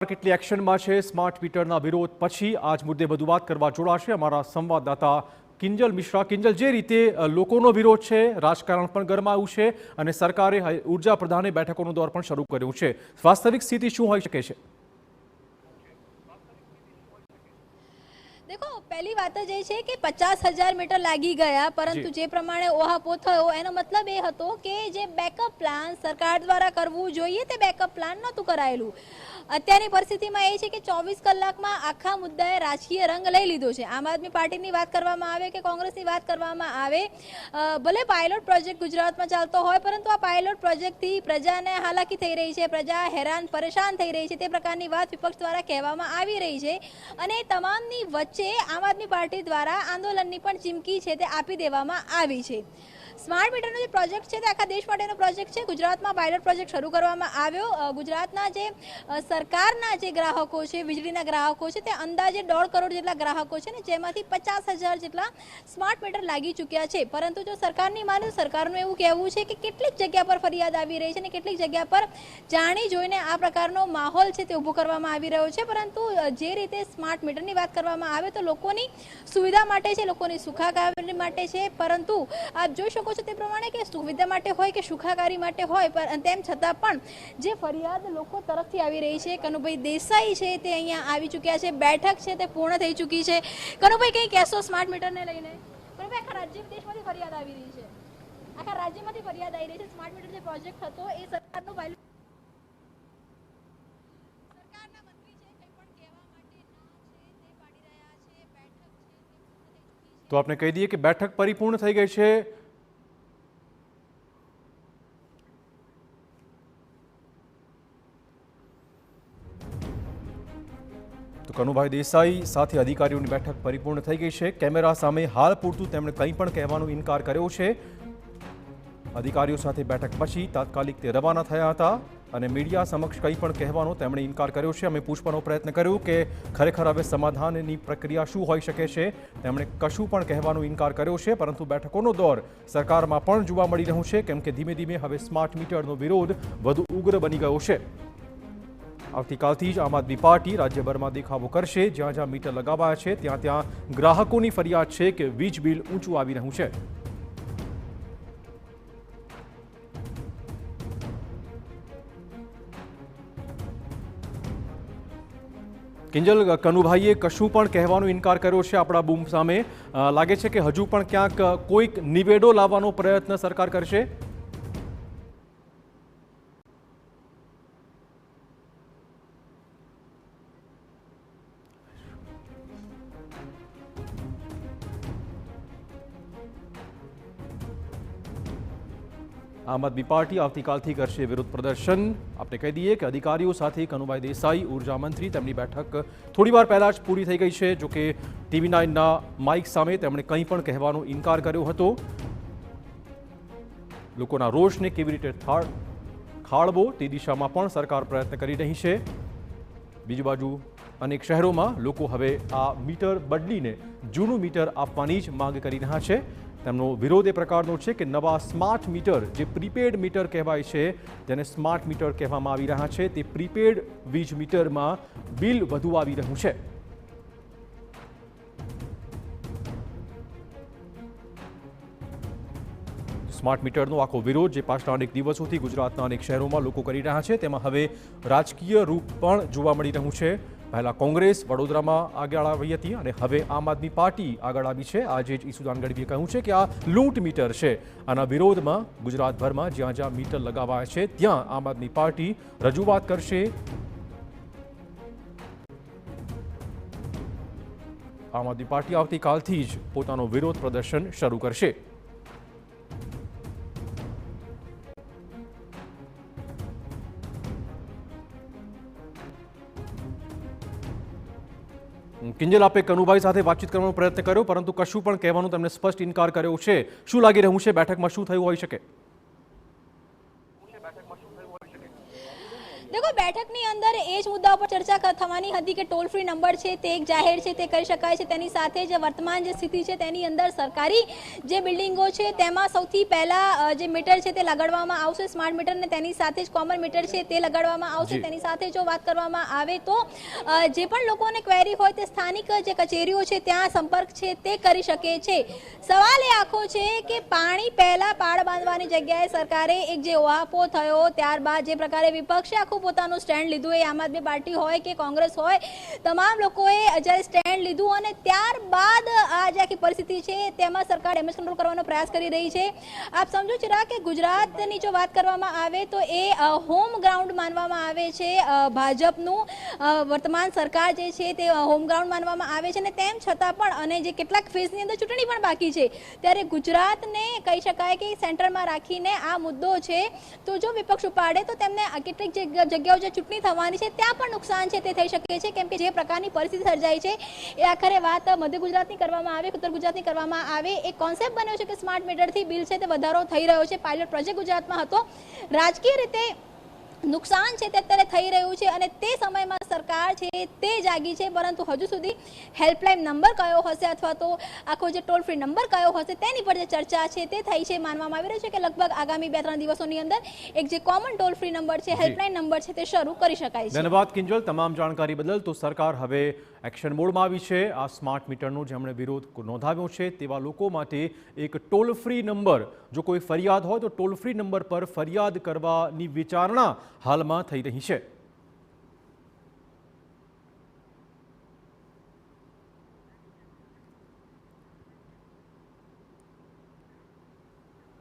કેટલી એક્શનમાં છે સ્માર્ટ મીટરના વિરોધ પછી આજ મુદ્દે વધુ વાત કરવા જોડાશે અમારા સંવાદદાતા કિંજલ મિશ્રા। કિંજલ, જે રીતે લોકોનો વિરોધ છે, રાજકારણ પણ ગરમાયું છે અને સરકારે ઉર્જા પ્રધાને બેઠકોનો દોર પણ શરૂ કર્યો છે, વાસ્તવિક સ્થિતિ શું હોઈ શકે છે? देखो, पहली बात तो ये है कि 50,000 मीटर लागी गया, परंतु जे प्रमाणे ओहापो थयो एनो मतलब ए हतो के जे बेकअप प्लान सरकार द्वारा करवू जोईए ते बेकअप प्लान नहोतुं करायेલું। અત્યારની પરિસ્થિતિમાં એ છે કે 24 કલાકમાં આખા મુદ્દાએ રાજકીય રંગ લઈ લીધો છે। આમ આદમી પાર્ટીની વાત કરવામાં આવે કે કોંગ્રેસની વાત કરવામાં આવે, ભલે પાયલોટ પ્રોજેક્ટ ગુજરાતમાં ચાલતો હોય, પરંતુ આ પાયલોટ પ્રોજેક્ટથી પ્રજાને હાલાકી થઈ રહી છે, પ્રજા હેરાન પરેશાન થઈ રહી છે, તે પ્રકારની વાત વિપક્ષ દ્વારા કહેવામાં આવી રહી છે। અને તમામની વચ્ચે આમ આદમી પાર્ટી દ્વારા આંદોલનની પણ ચીમકી છે તે આપી દેવામાં આવી છે। સ્માર્ટ મીટરનો જે પ્રોજેક્ટ છે તે આખા દેશ માટેનો પ્રોજેક્ટ છે। ગુજરાતમાં પાયલોટ પ્રોજેક્ટ શરૂ કરવામાં આવ્યો। ગુજરાતના જે સરકારના જે ગ્રાહકો છે, વીજળીના ગ્રાહકો છે, તે અંદાજે 1.5 કરોડ જેટલા ગ્રાહકો છે ને, જેમાંથી 50,000 જેટલા સ્માર્ટ મીટર લાગી ચૂક્યા છે। પરંતુ જો સરકારની માને તો સરકારનું એવું કહેવું છે કે કેટલીક જગ્યા પર ફરિયાદ આવી રહી છે અને કેટલીક જગ્યા પર જાણી જોઈને આ પ્રકારનો માહોલ છે તે ઊભો કરવામાં આવી રહ્યો છે। પરંતુ જે રીતે સ્માર્ટ મીટરની વાત કરવામાં આવે તો લોકોની સુવિધા માટે છે, લોકોની સુખાકારી માટે છે, પરંતુ આપ જોઈ શકો છો તે પ્રમાણે કે સુવિધા માટે હોય કે સુખાકારી માટે હોય, તેમ છતાં પણ જે ફરિયાદ લોકો તરફથી આવી રહી છે, કનુભાઈ દેસાઈ છે તે અહીંયા આવી ચૂક્યા છે, બેઠક છે તે પૂર્ણ થઈ ચૂકી છે। કનુભાઈ, કંઈ કહેશો સ્માર્ટ મીટરને લઈને? કનુભાઈ, આખા રાજ્ય દેશમાંથી ફરિયાદ આવી રહી છે, આખા રાજ્યમાંથી ફરિયાદ આવી રહી છે। સ્માર્ટ મીટર જે પ્રોજેક્ટ હતો એ સરકારનો પાયલોટ સરકારના મંત્રી છે, કંઈ પણ કહેવા માટે ના છે તે પાડી રહ્યા છે, બેઠક છે તે પૂર્ણ થઈ ચૂકી છે। તો આપણે કહી દઈએ કે બેઠક પરિપૂર્ણ થઈ ગઈ છે। તો કનુભાઈ દેસાઈ સાથે અધિકારીઓની બેઠક પરિપૂર્ણ થઈ ગઈ છે। કેમેરા સામે હાલ પૂરતું તેમણે કંઈ પણ કહેવાનો ઇનકાર કર્યો છે। અધિકારીઓ સાથે બેઠક પછી તાત્કાલિક તે રવાના થયા હતા અને મીડિયા સમક્ષ કંઈ પણ કહેવાનો તેમણે ઇનકાર કર્યો છે। અમે પૂછવાનો પ્રયત્ન કર્યો કે ખરેખર હવે સમાધાનની પ્રક્રિયા શું હોઈ શકે છે। તેમણે કશું પણ કહેવાનો ઇનકાર કર્યો છે, પરંતુ બેઠકોનો દોર સરકારમાં પણ જોવા મળી રહ્યો છે, કેમ કે ધીમે ધીમે હવે સ્માર્ટ મીટરનો વિરોધ વધુ ઉગ્ર બની ગયો છે। આવતીકાલથી જ આમ આદમી પાર્ટી રાજ્યભરમાં દેખાવો કરશે। જ્યાં જ્યાં મીટર લગાવાયા છે ત્યાં ત્યાં ગ્રાહકોની ફરિયાદ છે કે વીજ બિલ ઊંચું આવી રહ્યું છે। કિંજલ, કનુભાઈએ કશું પણ કહેવાનો ઇનકાર કર્યો છે આપણા બૂમ સામે। લાગે છે કે હજુ પણ ક્યાંક કોઈક નિવેડો લાવવાનો પ્રયત્ન સરકાર કરશે। આમ આદમી પાર્ટી આવતીકાલથી કરશે વિરોધ પ્રદર્શન। આપણે કહી દઈએ કે અધિકારીઓ સાથે કનુભાઈ દેસાઈ, ઉર્જા મંત્રી, તેમની બેઠક થોડીવાર પહેલા જ પૂરી થઈ ગઈ છે। જોકે TV9ના માઇક સામે તેમણે કંઈ પણ કહેવાનો ઇનકાર કર્યો હતો। લોકોના રોષને કેવી રીતે ખાળવો તે દિશામાં પણ સરકાર પ્રયત્ન કરી રહી છે। બીજી બાજુ અનેક શહેરોમાં લોકો હવે આ મીટર બદલીને જૂનું મીટર આપવાની જ માંગ કરી રહ્યા છે। તેમનો વિરોધ એ પ્રકારનો છે કે નવા સ્માર્ટ મીટર, જે પ્રીપેડ મીટર કહેવાય છે, જેને સ્માર્ટ મીટર કહેવામાં આવી રહ્યા છે, તે પ્રીપેડ વીજ મીટરમાં બિલ વધુ આવી રહ્યું છે। સ્માર્ટ મીટરનો આખો વિરોધ જે પાછલા અનેક દિવસોથી ગુજરાતના અનેક શહેરોમાં લોકો કરી રહ્યા છે, તેમાં હવે રાજકીય રૂપ પણ જોવા મળી રહ્યું છે। પહેલા કોંગ્રેસ વડોદરામાં આગળ આવી હતી અને હવે આમ આદમી પાર્ટી આગળ આવી છે। આજે જ ઈસુદાન ગઢવીએ કહ્યું છે કે આ લૂંટ મીટર છે। આના વિરોધમાં ગુજરાતભરમાં જ્યાં જ્યાં મીટર લગાવાયા છે ત્યાં આમ આદમી પાર્ટી રજૂઆત કરશે। આમ આદમી પાર્ટી આવતીકાલથી જ પોતાનો વિરોધ પ્રદર્શન શરૂ કરશે। કિંજલ, આપે કનુભાઈ સાથે વાતચીત કરવાનો પ્રયત્ન કર્યો, પરંતુ કશું પણ કહેવાનો તેમણે સ્પષ્ટ ઇનકાર કર્યો છે। શું લાગી રહ્યું છે, બેઠકમાં શું થયું હોઈ શકે? देखो બેઠકની અંદર એ જ મુદ્દા પર ચર્ચા થવાની હતી કે ટોલ ફ્રી નંબર છે તે એક જાહેર છે તે કરી શકાય છે, તેની સાથે જે વર્તમાન જે સ્થિતિ છે તેની અંદર સરકારી જે બિલ્ડિંગો છે તેમાં સૌથી પહેલા જે મીટર છે તે લગાડવામાં આવશે, સ્માર્ટ મીટર, ને તેની સાથે જ કોમન મીટર છે તે લગાડવામાં આવશે। જી। તેની સાથે જો વાત કરવામાં આવે તો જે પણ લોકોને ક્વેરી હોય તે સ્થાનિક જે કચેરીઓ છે ત્યાં સંપર્ક છે તે કરી શકે છે। સવાલ એ આખો છે કે પાણી પહેલા પાળ બાંધવાની જગ્યાએ સરકારે એક જે ઓહાપો થયો ત્યારબાદ જે પ્રકારે વિપક્ષે આખું પોતાનું સ્ટેન્ડ લીધું, એ આમ આદમી પાર્ટી હોય કે કોંગ્રેસ હોય, તમામ લોકોએ જ્યારે સ્ટેન્ડ લીધું અને ત્યારબાદ આ જે આખી પરિસ્થિતિ છે તેમાં સરકાર ડેમેજ કંટ્રોલ કરવાનો પ્રયાસ કરી રહી છે। આપ સમજો ચિરાગ કે ગુજરાતની જો વાત કરવામાં આવે તો એ હોમ ગ્રાઉન્ડ માનવામાં આવે છે ભાજપનું, વર્તમાન સરકાર જે છે તે હોમ ગ્રાઉન્ડ માનવામાં આવે છે, અને તેમ છતાં પણ અને જે કેટલાક ફેઝની અંદર ચૂંટણી પણ બાકી છે ત્યારે ગુજરાતને કહી શકાય કે સેન્ટરમાં રાખીને આ મુદ્દો છે તો જો વિપક્ષ ઉપાડે તો તેમને કેટલીક જગ્યાઓ જે ચૂંટણી થવાની છે ત્યાં પણ નુકસાન છે તે થઈ શકે છે, કેમ કે જે પ્રકારની પરિસ્થિતિ સર્જાઈ છે એ આખરે વાત મધ્ય ગુજરાતની કરવામાં આવે કે ઉત્તર ગુજરાતની કરવામાં આવે, એક કોન્સેપ્ટ બન્યો છે કે સ્માર્ટ મીટરથી બિલ છે તે વધારો થઈ રહ્યો છે, પાયલોટ પ્રોજેક્ટ ગુજરાતમાં હતો, રાજકીય રીતે નુકસાન છે તે અત્યારે થઈ રહ્યું છે અને તે સમયમાં સરકાર છે તે જાગી છે, પરંતુ હજુ સુધી હેલ્પલાઇન નંબર કયો હશે અથવા તો આખો જે ટોલ ફ્રી નંબર કયો હશે તેની પર જે ચર્ચા છે તે થઈ છે। માનવામાં આવી રહ્યું છે કે લગભગ આગામી 2-3 દિવસોની અંદર એક જે કોમન ટોલ ફ્રી નંબર છે, હેલ્પલાઇન નંબર છે તે શરૂ કરી શકાય છે। ધન્યવાદ કિંજલ, તમામ જાણકારી બદલ। તો સરકાર હવે એક્શન મોડમાં આવી છે। આ સ્માર્ટ મીટરનો જેમણે વિરોધ નોંધાવ્યો છે તેવા લોકો માટે એક ટોલ ફ્રી નંબર, જો કોઈ ફરિયાદ હોય તો ટોલ ફ્રી નંબર પર ફરિયાદ કરવાની વિચારણા હાલમાં થઈ રહી છે।